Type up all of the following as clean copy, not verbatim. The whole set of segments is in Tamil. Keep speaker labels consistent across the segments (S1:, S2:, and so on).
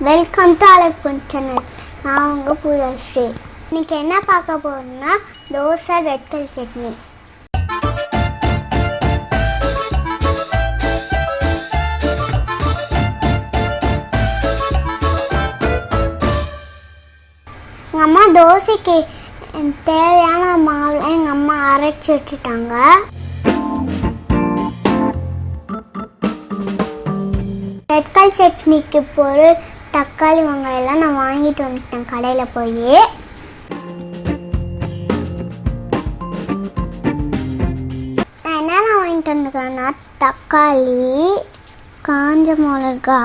S1: Welcome to Alagupponnu channel. நான் உங்கள் Poojasree. இன்னைக்கு என்ன பார்க்க போகிறோம்னா தோசை ரெட் கலர் சட்னி. எங்கள் அம்மா தோசைக்கு தேவையான மாவுலாம் எங்கள் அம்மா அரைச்சி வச்சுட்டாங்க. ரெட் கலர் சட்னிக்கு பொருள் தக்காளி வெங்காயம்லாம் நான் வாங்கிட்டு வந்துட்டேன் கடையில் போய். நான் என்னெல்லாம் வாங்கிட்டு வந்துக்கிறேன்னா தக்காளி, காஞ்ச மிளகா,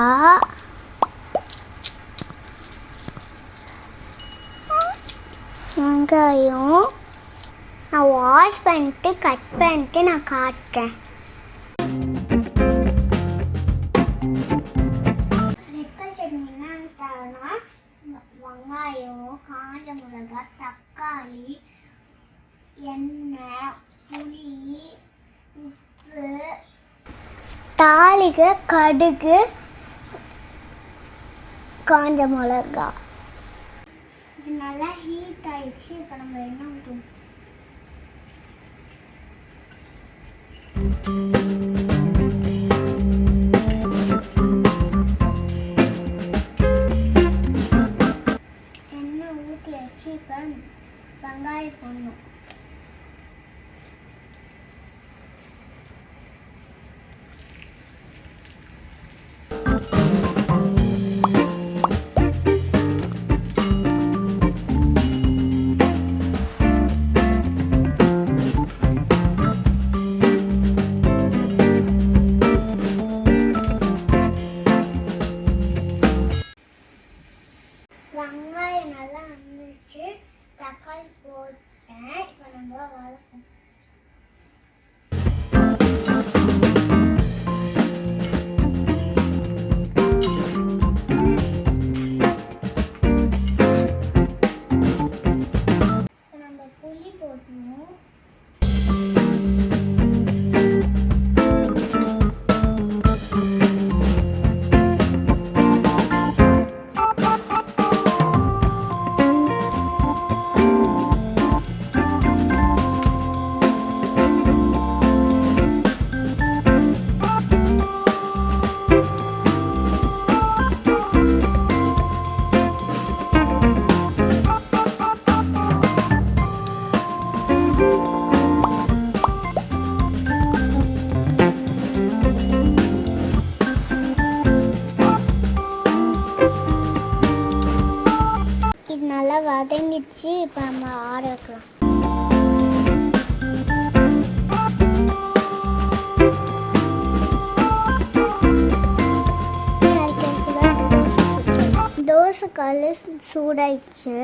S1: வெங்காயம். நான் வாஷ் பண்ணிட்டு கட் பண்ணிட்டு நான் காட்டுறேன். வெங்காயம், காஞ்ச மிளகா, தக்காளி, எண்ணெய், புளி, உப்பு, தாளிக்கு கடுகு, காஞ்ச மிளகா. இது நல்லா ஹீட் ஆயிடுச்சு. இப்போ நம்ம எண்ணெய் ஊற்றுவோம். இப்போ வெங்காயம் போடணும். வெங்காயம் நல்லா வந்துச்சு. தக்காளி போட்டேன். இப்போ நம்ம வதக்கும். இப்போ நம்ம புளி போடணும். நல்லா வதங்கிடுச்சு. இப்போ நம்ம ஆற வைக்கலாம். தோசை கல் சூடாயிடுச்சு.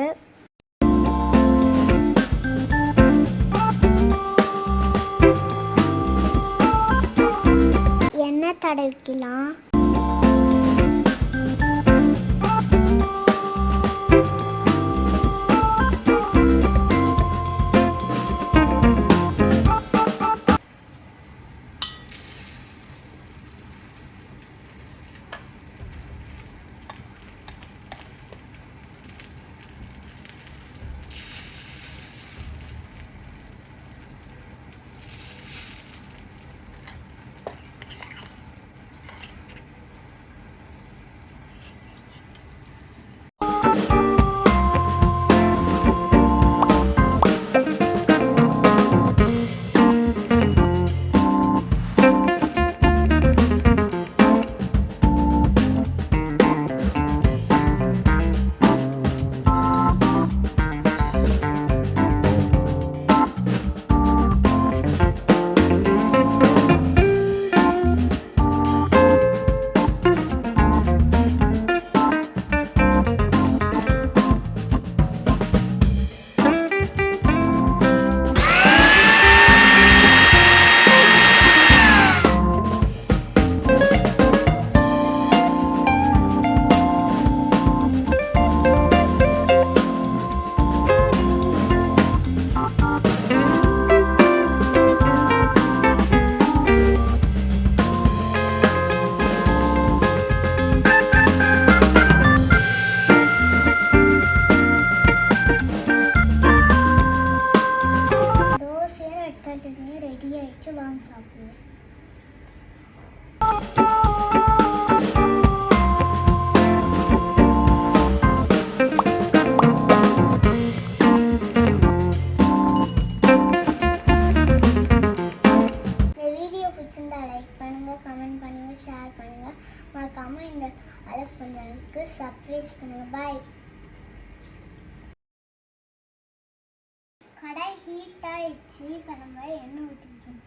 S1: எண்ணெய் தடவிக்கலாம். சப்ஸ்கிரைப் பண்ணுறதுக்கு சர்ப்ரைஸ் பண்ணுங்கள். பாய். கடாய் ஹீட் ஆகிடுச்சு. இப்போ நம்ம எண்ணெய் ஊற்றிக்கணும்.